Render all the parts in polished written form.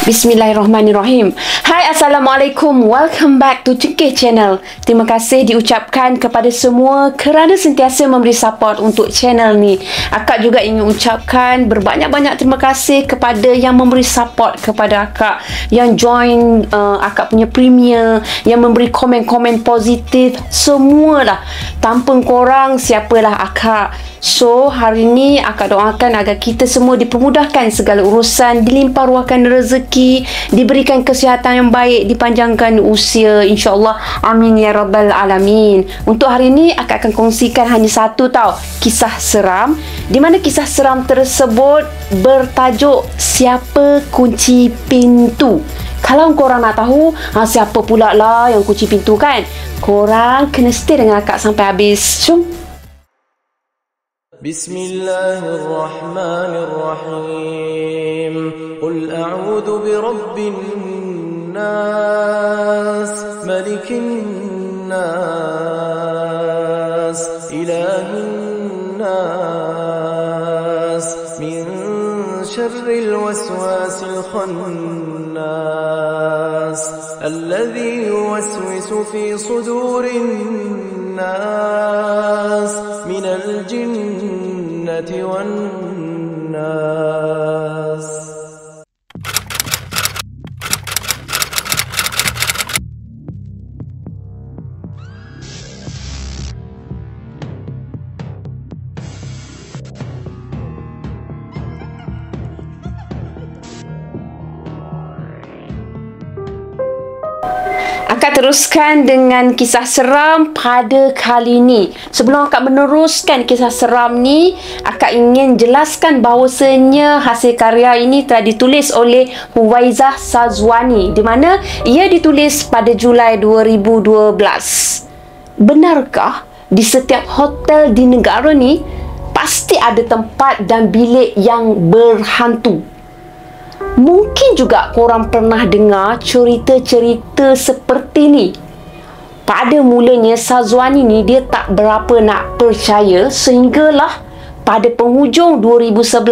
Bismillahirrahmanirrahim. Hai, Assalamualaikum. Welcome back to Cengkeh Channel. Terima kasih diucapkan kepada semua kerana sentiasa memberi support untuk channel ni. Akak juga ingin ucapkan berbanyak-banyak terima kasih kepada yang memberi support kepada akak, yang join akak punya premier, yang memberi komen-komen positif. Semualah. Tanpa korang, siapalah akak. So, hari ni akak doakan agar kita semua dipermudahkan segala urusan, dilimpah ruahkan rezeki, diberikan kesihatan yang baik, dipanjangkan usia, insyaAllah. Amin ya rabbal alamin. Untuk hari ni akak akan kongsikan hanya satu kisah seram, di mana kisah seram tersebut bertajuk Siapa Kunci Pintu. Kalau korang nak tahu siapa pula lah yang kunci pintu kan, korang kena stay dengan akak sampai habis. Jom. بسم الله الرحمن الرحيم قل أعوذ برب الناس ملك الناس إله الناس من شر الوسواس الخناس الذي يوسوس في صدور الناس من الجنة والناس. Akak teruskan dengan kisah seram pada kali ni. Sebelum akak meneruskan kisah seram ni, akak ingin jelaskan bahawasanya hasil karya ini telah ditulis oleh Huwaizah Sazwani, di mana ia ditulis pada Julai 2012. Benarkah di setiap hotel di negara ni pasti ada tempat dan bilik yang berhantu? Mungkin juga korang pernah dengar cerita-cerita seperti ni. Pada mulanya Sazwani ni dia tak berapa nak percaya, sehinggalah pada penghujung 2011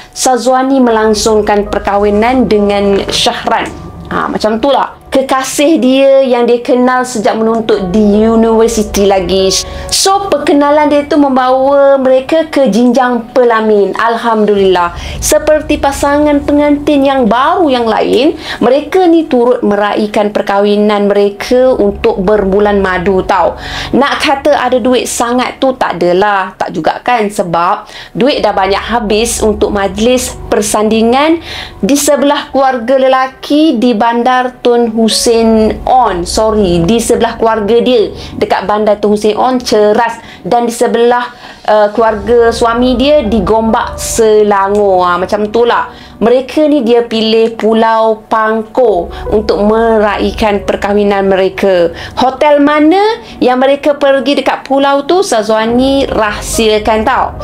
Sazwani melangsungkan perkahwinan dengan Syahran. Macam tu lah. Kekasih dia yang dia kenal sejak menuntut di universiti lagi. So, perkenalan dia tu membawa mereka ke jenjang pelamin. Alhamdulillah. Seperti pasangan pengantin yang baru yang lain, mereka ni turut meraihkan perkahwinan mereka untuk berbulan madu tau. Nak kata ada duit sangat tu tak adalah. Tak juga kan, sebab duit dah banyak habis untuk majlis persandingan di sebelah keluarga lelaki di Bandar Tun Hussein On. Di sebelah keluarga dia dekat Bandar Tun Hussein On, Ceras, dan di sebelah keluarga suami dia di Gombak, Selangor. Macam tu lah. Mereka ni dia pilih Pulau Pangkor untuk meraihkan perkahwinan mereka. Hotel mana yang mereka pergi dekat pulau tu, Sazwani rahsiakan tau.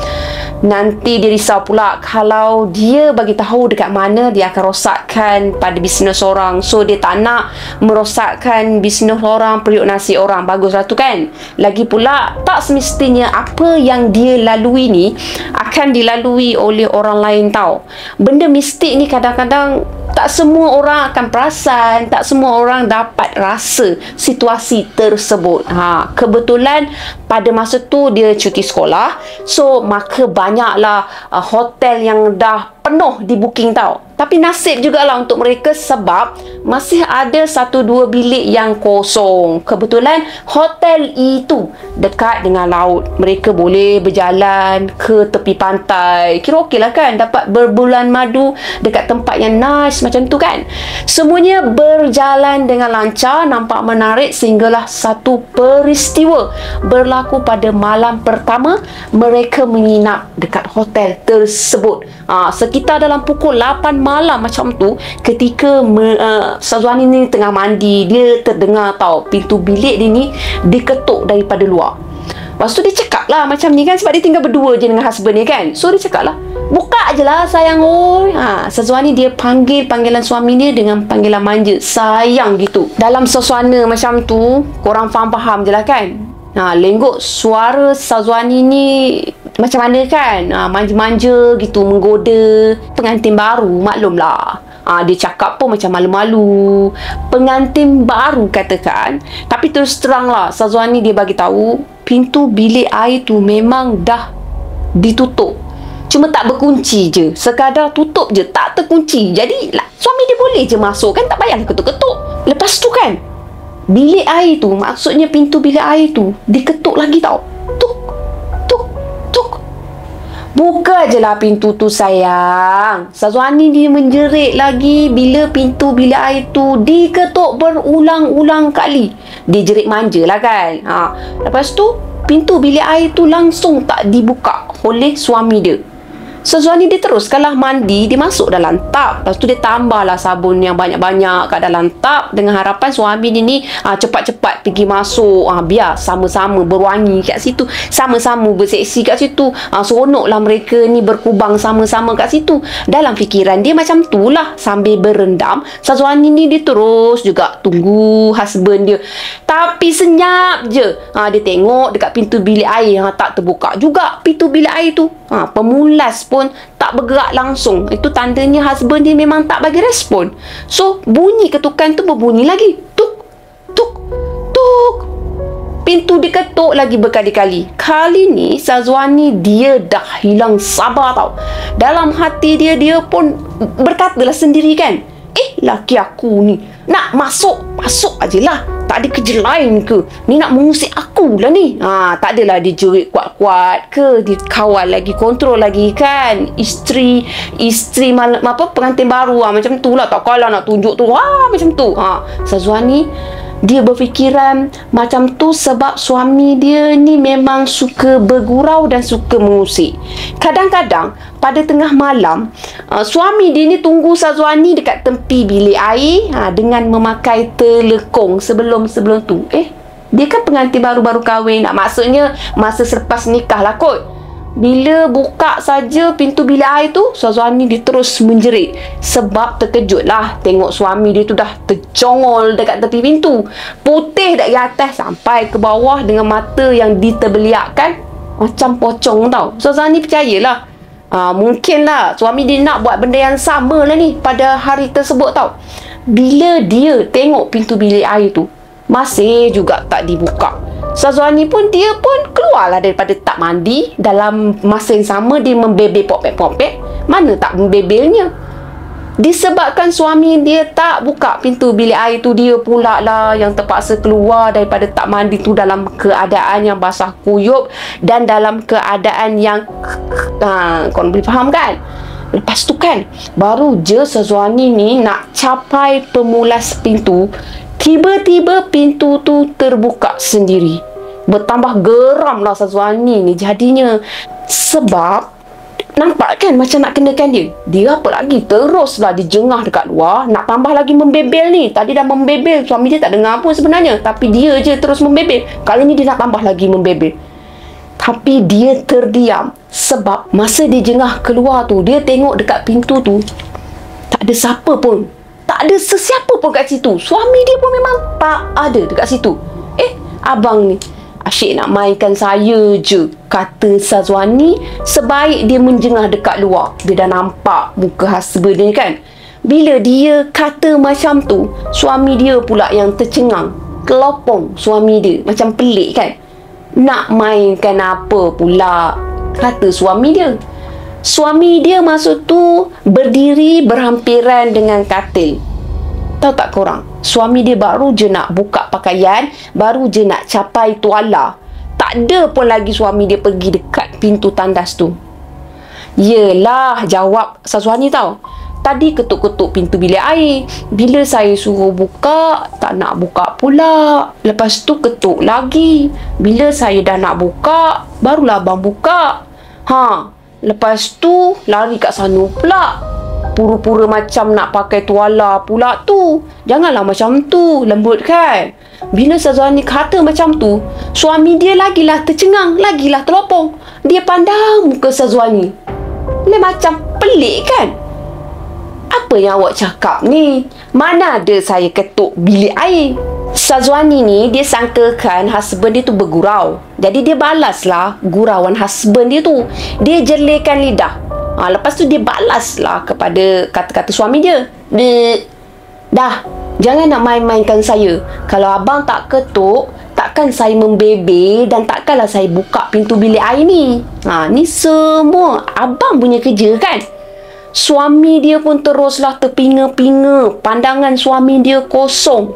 Nanti dia risau pula kalau dia bagi tahu dekat mana, dia akan rosakkan pada bisnes orang. So dia tak nak merosakkan bisnes orang, periuk nasi orang. Baguslah tu kan. Lagi pula tak semestinya apa yang dia lalui ni akan dilalui oleh orang lain tau. Benda mistik ni kadang-kadang tak semua orang akan perasan, tak semua orang dapat rasa situasi tersebut. Kebetulan pada masa tu dia cuti sekolah, so maka banyaklah hotel yang dah penuh di booking tau. Tapi nasib jugalah untuk mereka sebab masih ada 1-2 bilik yang kosong. Kebetulan hotel itu dekat dengan laut. Mereka boleh berjalan ke tepi pantai. Kira okey lah kan, dapat berbulan madu dekat tempat yang nice macam tu kan. Semuanya berjalan dengan lancar, nampak menarik, sehinggalah satu peristiwa berlaku pada malam pertama mereka menginap dekat hotel tersebut. Sekitar dalam pukul 8 malam macam tu, ketika Sazwani ni tengah mandi, dia terdengar tau pintu bilik dia ni diketuk daripada luar. Lepas tu dia cakap lah macam ni kan, sebab dia tinggal berdua je dengan husband dia kan. So dia cakap lah, buka je lah sayang oi. Sazwani dia panggil panggilan suami dia dengan panggilan manja, sayang gitu. Dalam suasana macam tu, korang faham-faham je lah kan. Lenggok suara Sazwani ni macam mana kan, manja-manja gitu, menggoda pengantin baru, maklumlah. Dia cakap pun macam malu-malu. Pengantin baru katakan. Tapi terus terang lah, Syazwani dia bagi tahu pintu bilik air tu memang dah ditutup. Cuma tak berkunci je. Sekadar tutup je, tak terkunci. Jadi suami dia boleh je masuk kan, tak payah ketuk-ketuk. Lepas tu kan, bilik air tu, maksudnya pintu bilik air tu diketuk lagi tau. Tuk, tuk, tuk. Buka je lah pintu tu sayang. Syazwani dia menjerit lagi bila pintu bilik air tu diketuk berulang-ulang kali. Dia jerit manja lah kan. Lepas tu pintu bilik air tu langsung tak dibuka oleh suami dia. Syazwani dia teruskanlah mandi. Dia masuk dalam tub. Lepas tu dia tambahlah sabun yang banyak-banyak kat dalam tub, dengan harapan suami dia ni cepat-cepat pergi masuk, biar sama-sama berwangi kat situ, sama-sama berseksi kat situ. Seronoklah mereka ni berkubang sama-sama kat situ. Dalam fikiran dia macam tu lah. Sambil berendam, Syazwani ni dia terus juga tunggu husband dia. Tapi senyap je dia tengok dekat pintu bilik air, tak terbuka juga pintu bilik air tu. Pemulas pun tak bergerak langsung. Itu tandanya husband dia memang tak bagi respon. So bunyi ketukan tu berbunyi lagi. Tuk, tuk, tuk. Pintu diketuk lagi berkali-kali. Kali ni Syazwani dia dah hilang sabar tau. Dalam hati dia pun berkatalah sendiri kan, laki aku ni nak masuk ajalah. Tak ada kerja lain ke? Ni nak mengusik aku lah ni. Tak adalah dia jerit kuat-kuat ke, dia kawal lagi, kontrol lagi kan. Isteri pengantin baru macam tu lah. Tak kalah nak tunjuk tu. Macam tu. Syazwani dia berfikiran macam tu sebab suami dia ni memang suka bergurau dan suka mengusik. Kadang-kadang pada tengah malam, suami dia ni tunggu Syazwani dekat tepi bilik air dengan memakai telekong sebelum tu. Dia kan pengantin baru-baru kahwin, maksudnya masa selepas nikah lah kot. Bila buka saja pintu bilik air tu, Syazwani dia terus menjerit. Sebab terkejut lah tengok suami dia tu dah tercongol dekat tepi pintu. Putih dari atas sampai ke bawah dengan mata yang diterbeliakkan macam pocong tau. Syazwani percayalah, mungkinlah suami dia nak buat benda yang sama lah ni pada hari tersebut tau. Bila dia tengok pintu bilik air tu masih juga tak dibuka, Syazwani pun keluarlah daripada tak mandi. Dalam masa yang sama dia membebel popek-popek. Mana tak membebelnya. Disebabkan suami dia tak buka pintu bilik air tu, dia pula lah yang terpaksa keluar daripada tak mandi tu dalam keadaan yang basah kuyup dan dalam keadaan yang korang boleh faham kan. Lepas tu kan, baru je Syazwani ni nak capai pemulas pintu, tiba-tiba pintu tu terbuka sendiri. Bertambah geram lah Syazwani ni jadinya. Sebab nampak kan macam nak kenakan dia. Dia apa lagi teruslah dijengah dekat luar. Nak tambah lagi membebel ni. Tadi dah membebel, suami dia tak dengar pun sebenarnya, tapi dia je terus membebel. Kali ni dia nak tambah lagi membebel. Tapi dia terdiam. Sebab masa dia jengah keluar tu, dia tengok dekat pintu tu tak ada siapa pun. Tak ada sesiapa pun kat situ. Suami dia pun memang tak ada dekat situ. Abang ni asyik nak mainkan saya je, kata Syazwani sebaik dia menjengah dekat luar. Dia dah nampak muka husband dia kan. Bila dia kata macam tu, suami dia pula yang tercengang. Kelopong suami dia, macam pelik kan. Nak mainkan apa pula, kata suami dia. Suami dia masa tu berdiri berhampiran dengan katil. Tahu tak korang, suami dia baru je nak buka pakaian, baru je nak capai tuala. Tak ada pun lagi suami dia pergi dekat pintu tandas tu. Yelah, jawab Syazwani tau. Tadi ketuk-ketuk pintu bilik air. Bila saya suruh buka, tak nak buka pula. Lepas tu ketuk lagi. Bila saya dah nak buka, barulah abang buka. Lepas tu lari kat sana pula. Pura-pura macam nak pakai tuala pula tu. Janganlah macam tu, lembut kan. Bila Syazwani kata macam tu, suami dia lagilah tercengang, lagilah terlopong. Dia pandang muka Syazwani. Macam pelik kan. Apa yang awak cakap ni? Mana ada saya ketuk bilik air? Syazwani ni dia sangkakan husband dia tu bergurau. Jadi dia balaslah gurauan husband dia tu. Dia jelirkan lidah. Lepas tu dia balaslah kepada kata-kata suami dia. Dah, jangan nak main-mainkan saya. Kalau abang tak ketuk, takkan saya membebe dan takkanlah saya buka pintu bilik air ni. Ni semua abang punya kerja kan? Suami dia pun teruslah terpinga-pinga. Pandangan suami dia kosong.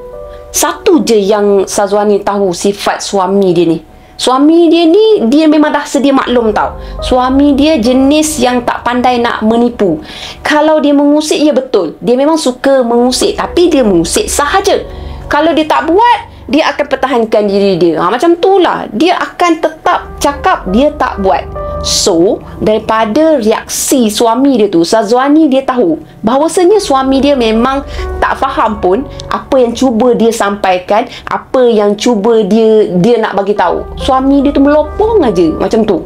Satu je yang Syazwani tahu sifat suami dia ni. Suami dia ni, dia memang dah sedia maklum tau. Suami dia jenis yang tak pandai nak menipu. Kalau dia mengusik, ya betul. Dia memang suka mengusik. Tapi dia mengusik sahaja. Kalau dia tak buat, dia akan pertahankan diri dia. Macam tu lah. Dia akan tetap cakap dia tak buat. So, daripada reaksi suami dia tu, Syazwani dia tahu bahawasanya suami dia memang tak faham pun apa yang cuba dia sampaikan, apa yang cuba dia nak bagi tahu. Suami dia tu melopong aja macam tu.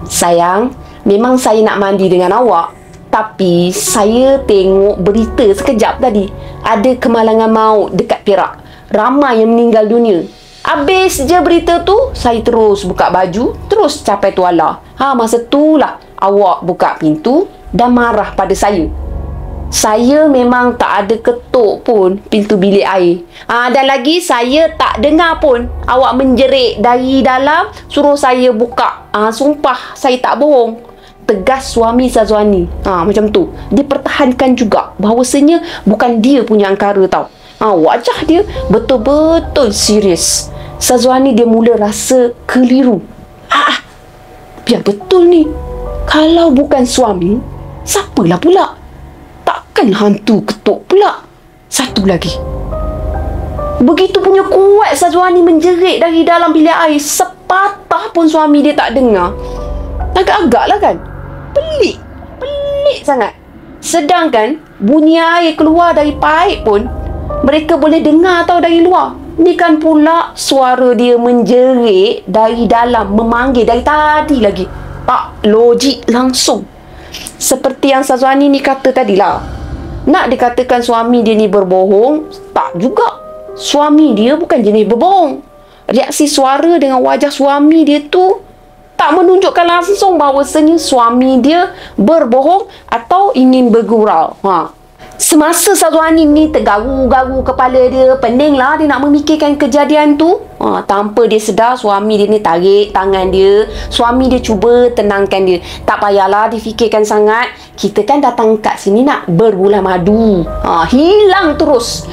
Sayang, memang saya nak mandi dengan awak, tapi saya tengok berita sekejap tadi. Ada kemalangan maut dekat Perak. Ramai yang meninggal dunia. Habis je berita tu, saya terus buka baju, terus capai tuala. Masa tu lah awak buka pintu dan marah pada saya. Saya memang tak ada ketuk pun pintu bilik air. Dan lagi saya tak dengar pun awak menjerit dari dalam suruh saya buka. Sumpah saya tak bohong. Tegas suami Syazwani. Macam tu. Dia pertahankan juga bahawasanya bukan dia punya angkara tau. Wajah dia betul-betul serius. Syazwani dia mula rasa keliru. Biar betul ni. Kalau bukan suami, siapalah pula? Takkan hantu ketuk pula? Satu lagi. Begitu punya kuat Syazwani menjerit dari dalam bilik air, sepatah pun suami dia tak dengar. Agak-agak lah kan? Pelik sangat. Sedangkan bunyi air keluar dari paip pun mereka boleh dengar tau dari luar. Ni kan pula suara dia menjerit dari dalam, memanggil dari tadi lagi. Tak logik langsung. Seperti yang Syazwani ni kata tadilah. Nak dikatakan suami dia ni berbohong, tak juga. Suami dia bukan jenis berbohong. Reaksi suara dengan wajah suami dia tu tak menunjukkan langsung bahawasanya suami dia berbohong atau ingin bergurau. Semasa Syazwani ni tergaru-garu kepala dia, pening lah dia nak memikirkan kejadian tu. Tanpa dia sedar, suami dia ni tarik tangan dia. Suami dia cuba tenangkan dia. Tak payahlah difikirkan sangat. Kita kan datang kat sini nak berbulan madu. Hilang terus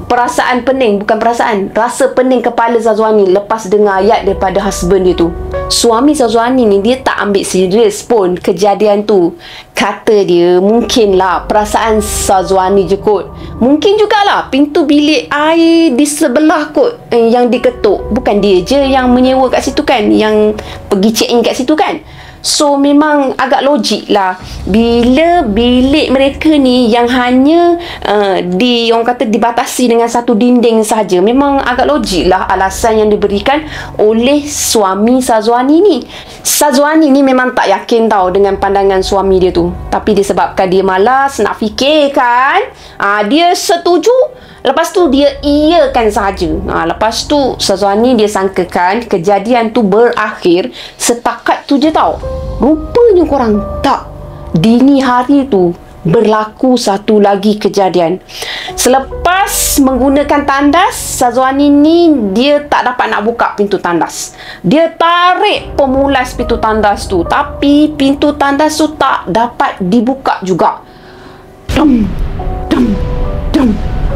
perasaan pening, bukan perasaan, rasa pening kepala Syazwani lepas dengar ayat daripada husband dia tu. Suami Syazwani ni dia tak ambil serius pun kejadian tu. Kata dia, mungkinlah perasaan Syazwani je kot. Mungkin jugalah pintu bilik air di sebelah kot yang diketuk. Bukan dia je yang menyewa kat situ kan, yang pergi check in kat situ kan. So memang agak logik lah bila bilik mereka ni yang hanya orang kata dibatasi dengan satu dinding saja. Memang agak logik lah alasan yang diberikan oleh suami Syazwani ni. Syazwani ni memang tak yakin tau dengan pandangan suami dia tu. Tapi disebabkan dia malas nak fikirkan, dia setuju. Lepas tu dia iakan sahaja. Lepas tu Syazwani dia sangkakan kejadian tu berakhir setakat tu je tau. Rupanya korang tak. Dini hari tu berlaku satu lagi kejadian. Selepas menggunakan tandas, Syazwani ni dia tak dapat nak buka pintu tandas. Dia tarik pemulas pintu tandas tu, tapi pintu tandas tu tak dapat dibuka juga. Dum.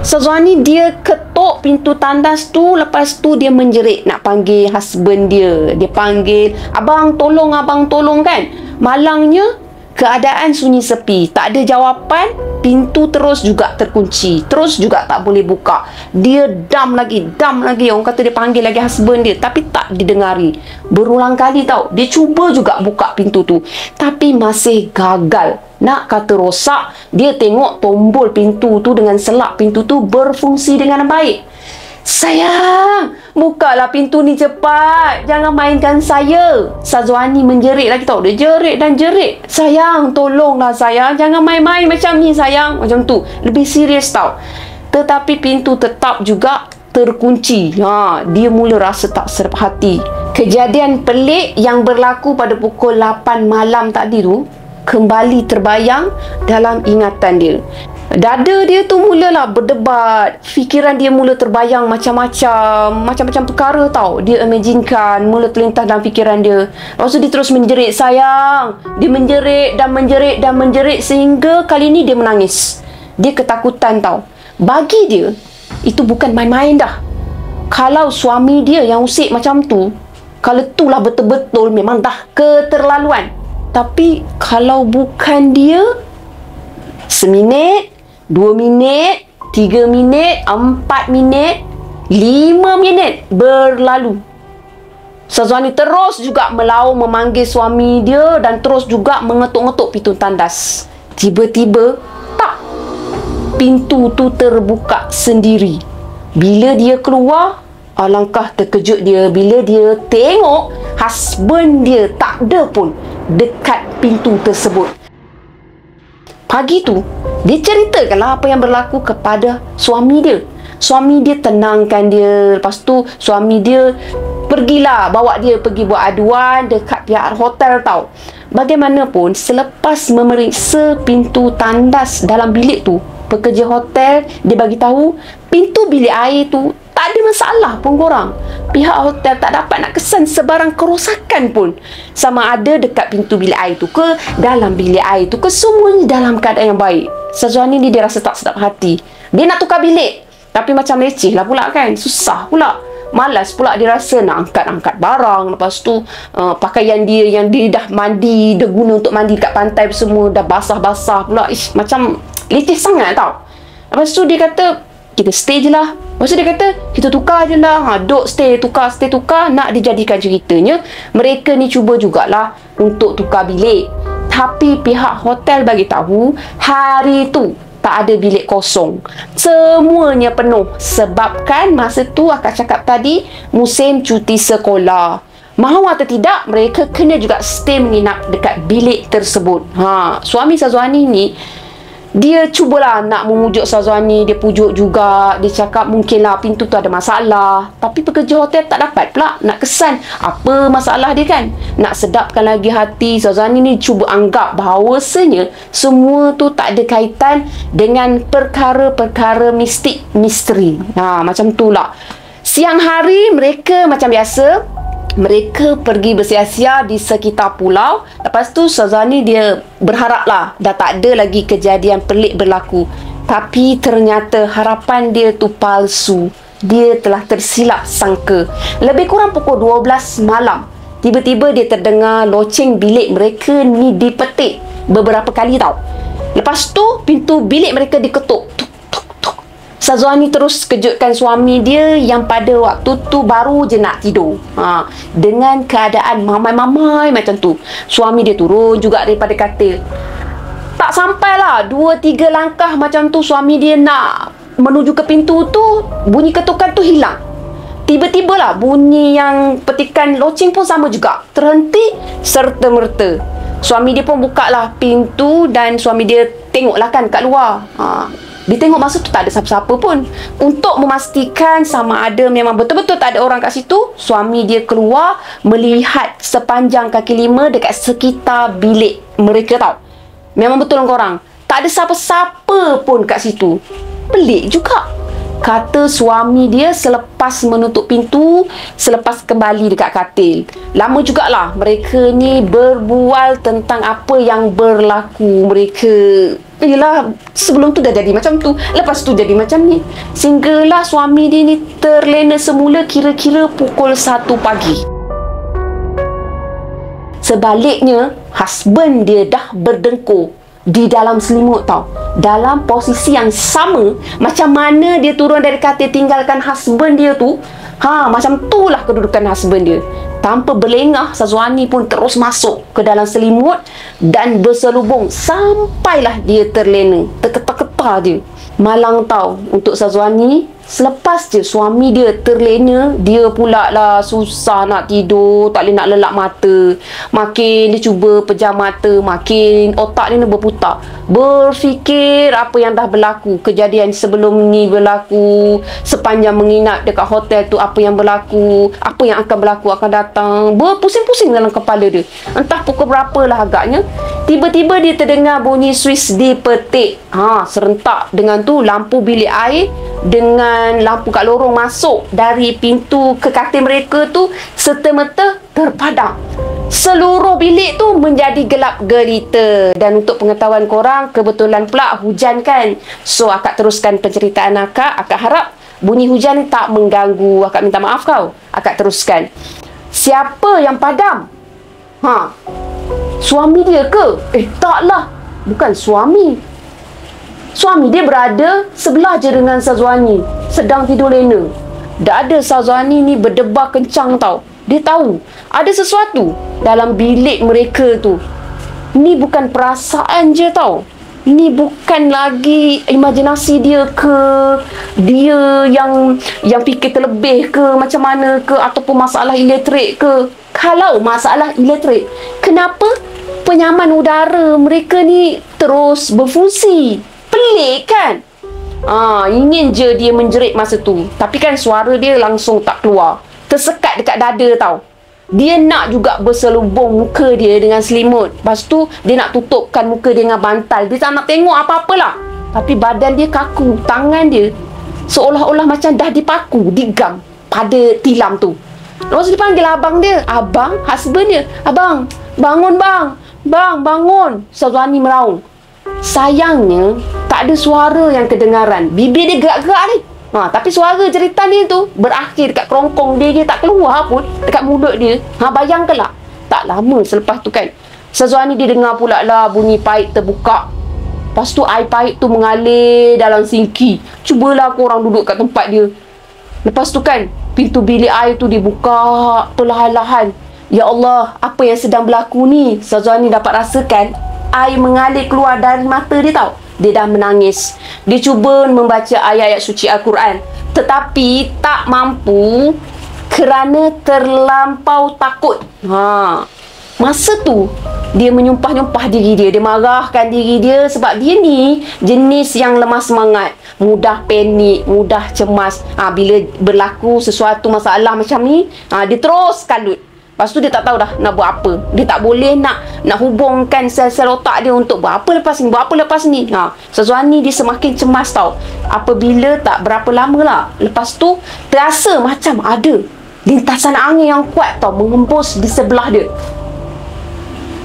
Syazwani dia ketuk pintu tandas tu. Lepas tu dia menjerit nak panggil husband dia. Dia panggil, abang tolong kan. Malangnya keadaan sunyi sepi, tak ada jawapan. Pintu terus juga terkunci, terus juga tak boleh buka. Dia dam lagi. Orang kata dia panggil lagi husband dia, tapi tak didengari. Berulang kali tau, dia cuba juga buka pintu tu, tapi masih gagal. Nak kata rosak, dia tengok tombol pintu tu dengan selak pintu tu berfungsi dengan baik. Sayang, bukalah pintu ni cepat. Jangan mainkan saya. Syazwani menjerit lagi tau. Dia jerit dan jerit. Sayang, tolonglah sayang. Jangan main-main macam ni sayang. Macam tu. Lebih serius tau. Tetapi pintu tetap juga terkunci. Dia mula rasa tak serap hati. Kejadian pelik yang berlaku pada pukul 8 malam tadi tu, kembali terbayang dalam ingatan dia. Dada dia tu mulalah berdebar, fikiran dia mula terbayang macam-macam perkara tau. Dia imaginekan, mula terlintas dalam fikiran dia. Lepas tu dia terus menjerit, sayang. Dia menjerit dan menjerit dan menjerit sehingga kali ni dia menangis. Dia ketakutan tau. Bagi dia, itu bukan main-main dah. Kalau suami dia yang usik macam tu, kalau itulah betul-betul memang dah keterlaluan. Tapi kalau bukan dia, seminit, 2 minit, 3 minit, 4 minit, 5 minit berlalu. Syazwani terus juga melaung memanggil suami dia dan terus juga mengetuk-ngetuk pintu tandas. Tiba-tiba, tak, pintu tu terbuka sendiri. Bila dia keluar, alangkah terkejut dia bila dia tengok husband dia tak ada pun dekat pintu tersebut. Pagi tu, dia ceritakanlah apa yang berlaku kepada suami dia. Suami dia tenangkan dia. Lepas tu, suami dia pergilah, bawa dia pergi buat aduan dekat pihak hotel tau. Bagaimanapun, selepas memeriksa pintu tandas dalam bilik tu, pekerja hotel, dia bagi tahu pintu bilik air tu tak ada masalah pun korang. Pihak hotel tak dapat nak kesan sebarang kerosakan pun. Sama ada dekat pintu bilik air tu ke, dalam bilik air tu ke, semuanya dalam keadaan yang baik. Syazwani ni dia rasa tak sedap hati. Dia nak tukar bilik, tapi macam leceh lah pula kan. Susah pula. Malas pula dia rasa nak angkat-angkat barang. Lepas tu pakaian dia yang dia dah mandi, dia guna untuk mandi dekat pantai semua dah basah-basah pula. Macam leceh sangat tau. Lepas tu dia kata, kita stay je lah. Lepas tu dia kata, kita tukar je lah. Duk stay, tukar. Nak dijadikan ceritanya, mereka ni cuba jugalah untuk tukar bilik. Tapi pihak hotel bagi tahu, hari tu tak ada bilik kosong. Semuanya penuh. Sebabkan masa tu akak cakap tadi, musim cuti sekolah. Mahu atau tidak, mereka kena juga stay menginap dekat bilik tersebut. Suami Syazwani ni, dia cubalah nak memujuk Syazwani. Dia pujuk juga. Dia cakap mungkinlah pintu tu ada masalah. Tapi pekerja hotel tak dapat pula nak kesan apa masalah dia kan. Nak sedapkan lagi hati Syazwani ni, cuba anggap bahawasanya semua tu tak ada kaitan dengan perkara-perkara mistik, misteri. Macam tu lah. Siang hari mereka macam biasa, mereka pergi bersia-sia di sekitar pulau. Lepas tu Syazwani dia berharap lah dah tak ada lagi kejadian pelik berlaku. Tapi ternyata harapan dia tu palsu. Dia telah tersilap sangka. Lebih kurang pukul 12 malam, tiba-tiba dia terdengar loceng bilik mereka ni dipetik beberapa kali tau. Lepas tu pintu bilik mereka diketuk. Syazwani terus kejutkan suami dia yang pada waktu tu baru je nak tidur. Dengan keadaan mamai-mamai macam tu. Suami dia turun juga daripada katil. Tak sampailah 2-3 langkah macam tu, suami dia nak menuju ke pintu tu, bunyi ketukan tu hilang. Tiba-tiba lah bunyi yang petikan loceng pun sama juga, terhenti serta-merta. Suami dia pun buka lah pintu dan suami dia tengoklah kan kat luar. Dia tengok masa tu tak ada siapa-siapa pun. Untuk memastikan sama ada memang betul-betul tak ada orang kat situ, suami dia keluar melihat sepanjang kaki 5 dekat sekitar bilik mereka tau. Memang betul korang, tak ada siapa-siapa pun kat situ. Pelik juga, kata suami dia selepas menutup pintu, selepas kembali dekat katil. Lama jugalah mereka ni berbual tentang apa yang berlaku. Mereka, yelah, sebelum tu dah jadi macam tu, lepas tu jadi macam ni. Sehinggalah suami dia ni terlena semula kira-kira pukul 1 pagi. Sebaliknya, husband dia dah berdengkur di dalam selimut tau. Dalam posisi yang sama macam mana dia turun dari katil tinggalkan husband dia tu. Macam tu lah kedudukan husband dia. Tanpa berlengah, Syazwani pun terus masuk ke dalam selimut dan berselubung sampailah dia terlena. Terketar-ketar dia. Malang tau untuk Syazwani. Selepas je suami dia terlena, dia pula lah susah nak tidur, tak boleh nak lelak mata. Makin dia cuba pejam mata, makin otak dia berputar. Berfikir apa yang dah berlaku, kejadian sebelum ni berlaku, sepanjang menginap dekat hotel tu apa yang berlaku, apa yang akan berlaku akan datang. Berpusing-pusing dalam kepala dia. Entah pukul berapa lah agaknya, Tiba-tiba dia terdengar bunyi suis dipetik. Serentak dengan tu lampu bilik air dengan lampu kat lorong masuk dari pintu ke katil mereka tu serta-merta terpadam. Seluruh bilik tu menjadi gelap gelita. Dan untuk pengetahuan korang, kebetulan pula hujan kan. So akak teruskan penceritaan akak. Akak harap bunyi hujan ni tak mengganggu. Akak minta maaf kau. Akak teruskan. Siapa yang padam? Suami dia ke? Taklah. Bukan suami. Suami dia berada sebelah je dengan Sazwani, sedang tidur lena. Dah ada Sazwani ni berdebar kencang tau. Dia tahu ada sesuatu dalam bilik mereka tu. Ni bukan perasaan je tau. Ni bukan lagi imajinasi dia ke, dia yang fikir terlebih ke, macam mana ke, ataupun masalah elektrik ke. Kalau masalah elektrik, kenapa penyaman udara mereka ni terus berfungsi? Pelik kan? Ingin je dia menjerit masa tu. Tapi kan suara dia langsung tak keluar. Tersekat dekat dada tau. Dia nak juga berselubung muka dia dengan selimut. Lepas tu dia nak tutupkan muka dia dengan bantal. Dia tak nak tengok apa-apalah. Tapi badan dia kaku. Tangan dia seolah-olah macam dah dipaku, digam pada tilam tu. Lepas tu dia panggil abang dia. Abang, husband dia. Abang, bangun bang. Bang, bangun. Sazwani meraung. Sayangnya tak ada suara yang kedengaran. Bibir dia gerak-gerak ni. Tapi suara cerita dia tu berakhir dekat kerongkong dia. Dia tak keluar pun dekat mulut dia. Bayangkanlah. Tak lama selepas tu kan, Sazwani dia dengar pula lah bunyi paip terbuka. Lepas tu air paip tu mengalir dalam sinki. Cubalah korang duduk kat tempat dia. Lepas tu kan, pintu bilik air tu dibuka perlahan-lahan. Ya Allah, apa yang sedang berlaku ni? Sazwani dapat rasakan air mengalir keluar dari mata dia tau. Dia dah menangis. Dia cuba membaca ayat-ayat suci Al-Quran, tetapi tak mampu kerana terlampau takut. Masa tu dia menyumpah-nyumpah diri dia. Dia marahkan diri dia sebab dia ni jenis yang lemah semangat, mudah panik, mudah cemas. Bila berlaku sesuatu masalah macam ni, dia terus kalut. Lepas tu dia tak tahu dah nak buat apa. Dia tak boleh nak hubungkan sel-sel otak dia untuk buat apa lepas ni, buat apa lepas ni. Sazwani dia semakin cemas tau. Apabila tak berapa lama lah, lepas tu terasa macam ada lintasan angin yang kuat tau menghembus di sebelah dia.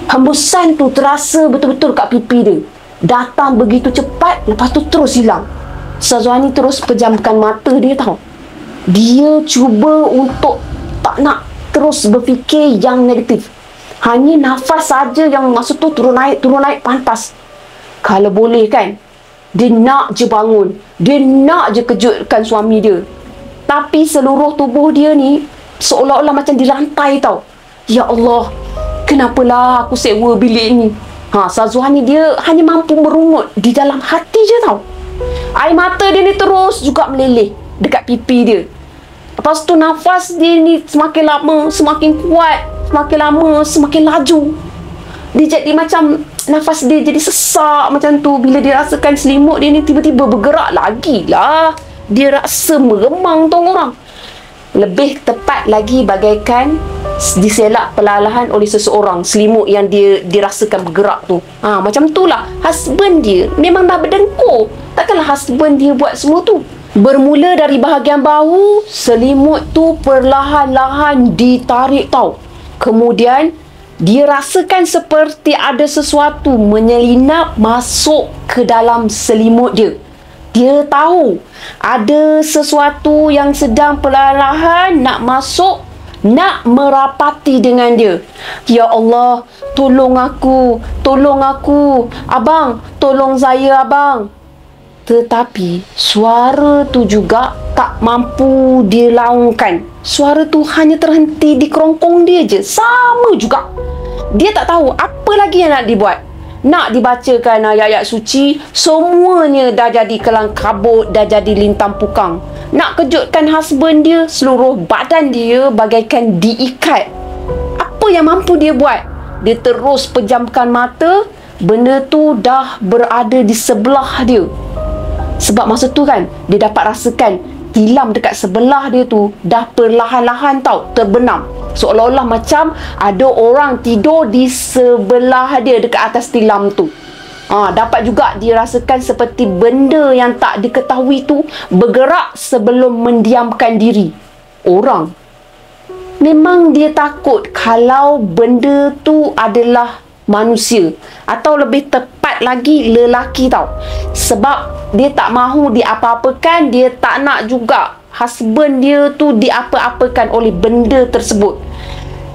Hembusan tu terasa betul-betul kat pipi dia. Datang begitu cepat, lepas tu terus hilang. Sazwani terus pejamkan mata dia tau. Dia cuba untuk tak nak terus berfikir yang negatif. Hanya nafas saja yang masa tu turun naik pantas. Kalau boleh kan, dia nak je bangun. Dia nak je kejutkan suami dia. Tapi seluruh tubuh dia ni seolah-olah macam dirantai tau. Ya Allah, kenapalah aku sewa bilik ni? Sazwani dia hanya mampu merungut di dalam hati je tau. Air mata dia ni terus juga meleleh dekat pipi dia. Lepas tu nafas dia ni semakin lama semakin kuat, semakin lama semakin laju. Dia jadi macam nafas dia jadi sesak macam tu. Bila dia rasakan selimut dia ni tiba-tiba bergerak lagi lah. Dia rasa meremang tu orang. Lebih tepat lagi bagaikan diselak perlahan oleh seseorang selimut yang dia dirasakan bergerak tu. Macam tu lah. Husband dia memang dah berdengkur. Takkanlah husband dia buat semua tu. Bermula dari bahagian bahu, selimut tu perlahan-lahan ditarik tau. Kemudian dia rasakan seperti ada sesuatu menyelinap masuk ke dalam selimut dia. Dia tahu ada sesuatu yang sedang perlahan-lahan nak masuk, nak merapati dengan dia. Ya Allah, tolong aku, tolong aku. Abang, tolong saya abang. Tetapi suara tu juga tak mampu dilaungkan. Suara tu hanya terhenti di kerongkong dia je. Sama juga. Dia tak tahu apa lagi yang nak dibuat. Nak dibacakan ayat-ayat suci, semuanya dah jadi kelang kabut, dah jadi lintang pukang. Nak kejutkan husband dia, seluruh badan dia bagaikan diikat. Apa yang mampu dia buat? Dia terus pejamkan mata. Benda tu dah berada di sebelah dia. Sebab masa tu kan, dia dapat rasakan tilam dekat sebelah dia tu dah perlahan-lahan tau terbenam. Seolah-olah macam ada orang tidur di sebelah dia dekat atas tilam tu. Dapat juga dirasakan seperti benda yang tak diketahui tu bergerak sebelum mendiamkan diri. Orang. Memang dia takut kalau benda tu adalah manusia, atau lebih tepat lagi lelaki tau. Sebab dia tak mahu diapa-apakan, dia tak nak juga husband dia tu diapa-apakan oleh benda tersebut.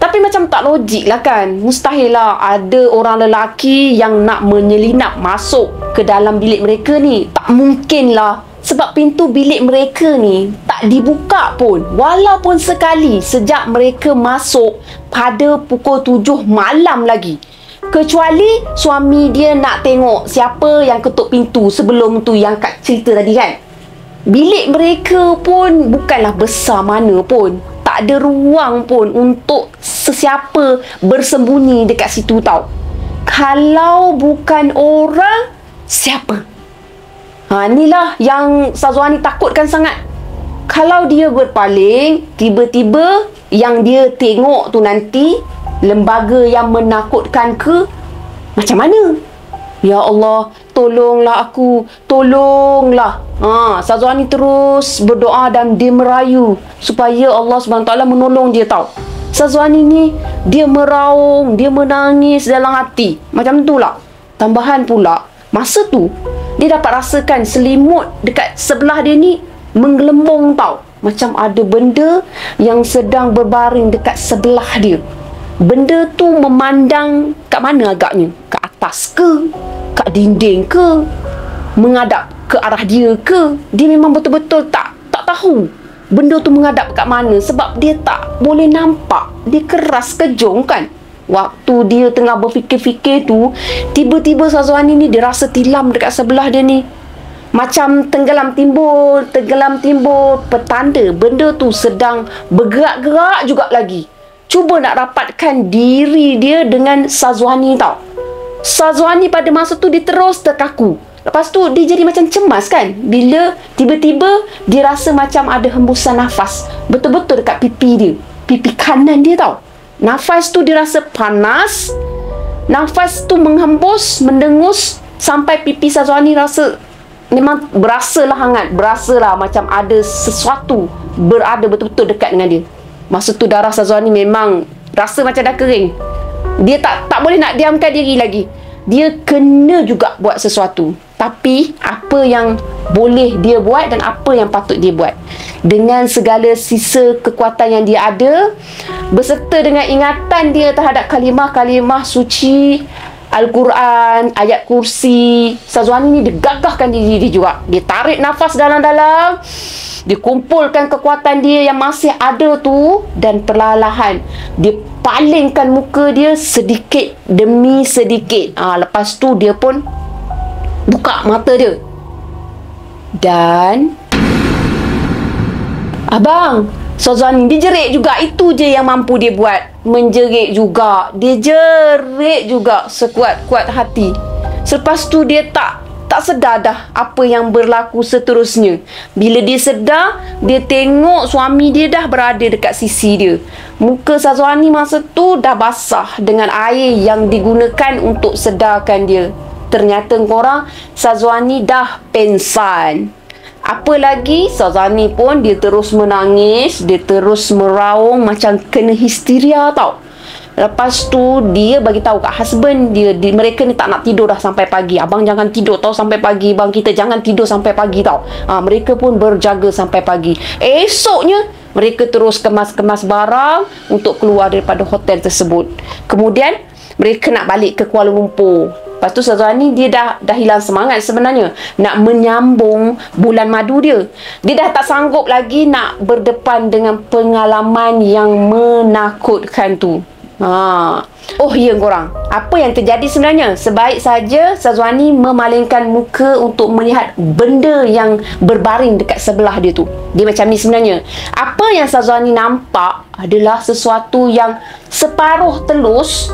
Tapi macam tak logik lah kan. Mustahil lah ada orang lelaki yang nak menyelinap masuk ke dalam bilik mereka ni. Tak mungkin lah. Sebab pintu bilik mereka ni tak dibuka pun, walaupun sekali sejak mereka masuk pada pukul 7 malam lagi. Kecuali suami dia nak tengok siapa yang ketuk pintu sebelum tu, yang kat cerita tadi kan. Bilik mereka pun bukanlah besar mana pun. Tak ada ruang pun untuk sesiapa bersembunyi dekat situ tau. Kalau bukan orang, siapa? Inilah yang Syazwani takutkan sangat. Kalau dia berpaling, tiba-tiba yang dia tengok tu nanti lembaga yang menakutkan ke? Macam mana? Ya Allah, tolonglah aku, tolonglah. Syazwani terus berdoa dan dia merayu supaya Allah SWT menolong dia tau. Syazwani ni, dia meraung, dia menangis dalam hati. Macam tu lah. Tambahan pula, masa tu, dia dapat rasakan selimut dekat sebelah dia ni menggelembung tau. Macam ada benda yang sedang berbaring dekat sebelah dia. Benda tu memandang kat mana agaknya? Kat atas ke? Kat dinding ke? Menghadap ke arah dia ke? Dia memang betul-betul tak tahu benda tu menghadap kat mana, sebab dia tak boleh nampak. Dia keras kejung kan. Waktu dia tengah berfikir-fikir tu, tiba-tiba Syazwani ni dia rasa tilam dekat sebelah dia ni. Macam tenggelam timbul, petanda benda tu sedang bergerak-gerak juga lagi. Cuba nak rapatkan diri dia dengan Syazwani tau. Syazwani pada masa tu dia terus terkaku. Lepas tu dia jadi macam cemas kan, bila tiba-tiba dia rasa macam ada hembusan nafas betul-betul dekat pipi dia, pipi kanan dia tau. Nafas tu dia rasa panas. Nafas tu menghembus, mendengus sampai pipi Syazwani rasa memang berasalah hangat, berasalah macam ada sesuatu berada betul-betul dekat dengan dia. Masa tu darah Syazwani memang rasa macam dah kering. Dia tak boleh nak diamkan diri lagi. Dia kena juga buat sesuatu. Tapi apa yang boleh dia buat dan apa yang patut dia buat, dengan segala sisa kekuatan yang dia ada, beserta dengan ingatan dia terhadap kalimah-kalimah suci Al-Quran, ayat kursi, Syazwani ni dia gagahkan diri dia juga. Dia tarik nafas dalam-dalam, dia kumpulkan kekuatan dia yang masih ada tu, dan perlahan-lahan dia palingkan muka dia sedikit demi sedikit. Lepas tu dia pun buka mata dia. Dan abang, Syazwani dia jerit juga. Itu je yang mampu dia buat. Menjerit juga. Dia jerit juga sekuat-kuat hati. Selepas tu dia tak sedar dah apa yang berlaku seterusnya. Bila dia sedar, dia tengok suami dia dah berada dekat sisi dia. Muka Syazwani masa tu dah basah dengan air yang digunakan untuk sedarkan dia. Ternyata korang, Syazwani dah pengsan. Apa lagi, Syazwani pun dia terus menangis, dia terus meraung macam kena histeria tau. Lepas tu dia bagi tahu kat husband dia, mereka ni tak nak tidur dah sampai pagi. Abang jangan tidur tau sampai pagi, bang, kita jangan tidur sampai pagi tau. Mereka pun berjaga sampai pagi. Esoknya mereka terus kemas-kemas barang untuk keluar daripada hotel tersebut. Kemudian mereka nak balik ke Kuala Lumpur. Lepas tu Syazwani dia dah hilang semangat sebenarnya nak menyambung bulan madu dia. Dia dah tak sanggup lagi nak berdepan dengan pengalaman yang menakutkan tu. Oh ya korang, apa yang terjadi sebenarnya? Sebaik saja Syazwani memalingkan muka untuk melihat benda yang berbaring dekat sebelah dia tu. Dia macam ni sebenarnya. Apa yang Syazwani nampak adalah sesuatu yang separuh telus.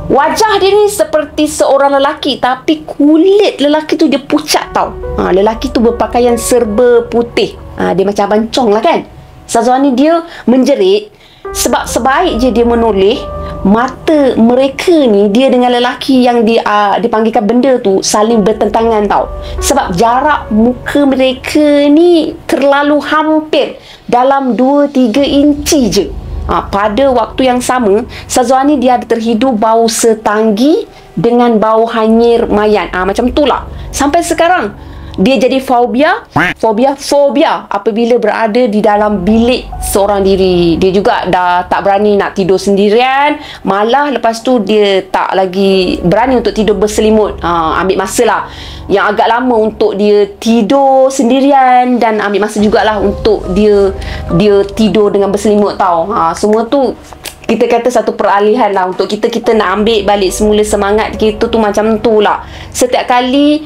Wajah dia ni seperti seorang lelaki, tapi kulit lelaki tu dia pucat tau. Lelaki tu berpakaian serba putih. Dia macam bancong lah kan. Syazwani dia menjerit sebab sebaik je dia menoleh, mata mereka ni, dia dengan lelaki yang dipanggilkan benda tu saling bertentangan tau. Sebab jarak muka mereka ni terlalu hampir, dalam 2-3 inci je. Pada waktu yang sama, Syazwani dia ada terhidu bau setanggi dengan bau hanyir mayat. Macam tu lah. Sampai sekarang dia jadi fobia apabila berada di dalam bilik seorang diri. Dia juga dah tak berani nak tidur sendirian. Malah lepas tu dia tak lagi berani untuk tidur berselimut. Ambil masa lah yang agak lama untuk dia tidur sendirian, dan ambil masa jugalah untuk dia tidur dengan berselimut tau. Semua tu kita kata satu peralihan lah untuk kita nak ambil balik semula semangat kita tu macam tu lah. Setiap kali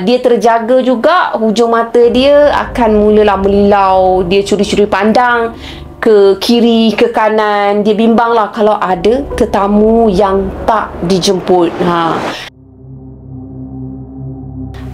dia terjaga juga, hujung mata dia akan mulalah melilau. Dia curi-curi pandang ke kiri, ke kanan. Dia bimbang lah kalau ada tetamu yang tak dijemput.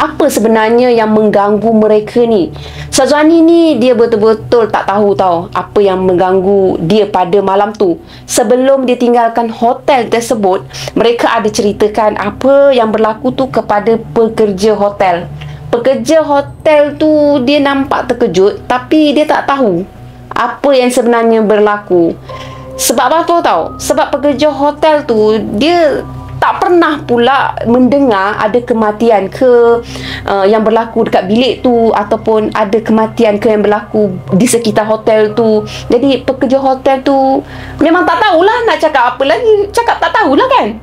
Apa sebenarnya yang mengganggu mereka ni? Syazwani ni dia betul-betul tak tahu tau apa yang mengganggu dia pada malam tu. Sebelum dia tinggalkan hotel tersebut, mereka ada ceritakan apa yang berlaku tu kepada pekerja hotel. Pekerja hotel tu dia nampak terkejut, tapi dia tak tahu apa yang sebenarnya berlaku. Sebab apa tahu? Sebab pekerja hotel tu dia tak pernah pula mendengar ada kematian ke yang berlaku dekat bilik tu, ataupun ada kematian ke yang berlaku di sekitar hotel tu. Jadi pekerja hotel tu memang tak tahulah nak cakap apa lagi. Cakap tak tahulah kan.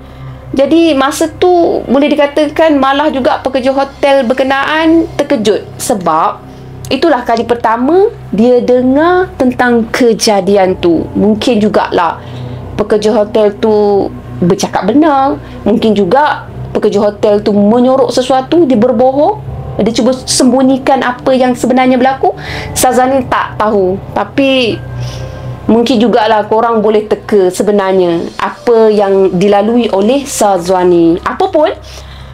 Jadi masa tu boleh dikatakan malah juga pekerja hotel berkenaan terkejut. Sebab itulah kali pertama dia dengar tentang kejadian tu. Mungkin jugalah pekerja hotel tu bercakap benar. Mungkin juga pekerja hotel tu menyorok sesuatu, dia berbohong, dia cuba sembunyikan apa yang sebenarnya berlaku. Syazwani tak tahu, tapi mungkin jugalah korang boleh teka sebenarnya apa yang dilalui oleh Syazwani. Apapun,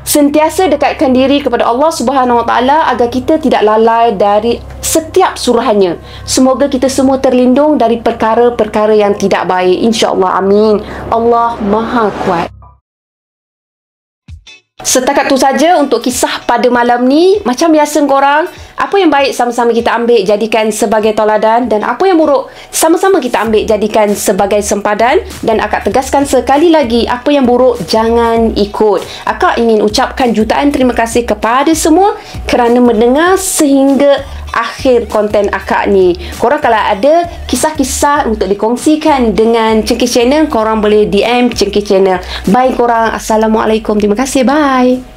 sentiasa dekatkan diri kepada Allah Subhanahu Wa Taala agar kita tidak lalai dari setiap suruhannya. Semoga kita semua terlindung dari perkara-perkara yang tidak baik, insya-Allah. Amin. Allah Maha Kuat. Setakat tu saja untuk kisah pada malam ni. Macam biasa korang, apa yang baik sama-sama kita ambil jadikan sebagai toladan, dan apa yang buruk sama-sama kita ambil jadikan sebagai sempadan. Dan akak tegaskan sekali lagi, apa yang buruk jangan ikut. Akak ingin ucapkan jutaan terima kasih kepada semua kerana mendengar sehingga akhir konten akak ni. Korang kalau ada kisah-kisah untuk dikongsikan dengan Cengkeh Channel, korang boleh DM Cengkeh Channel. Bye korang. Assalamualaikum. Terima kasih. Bye.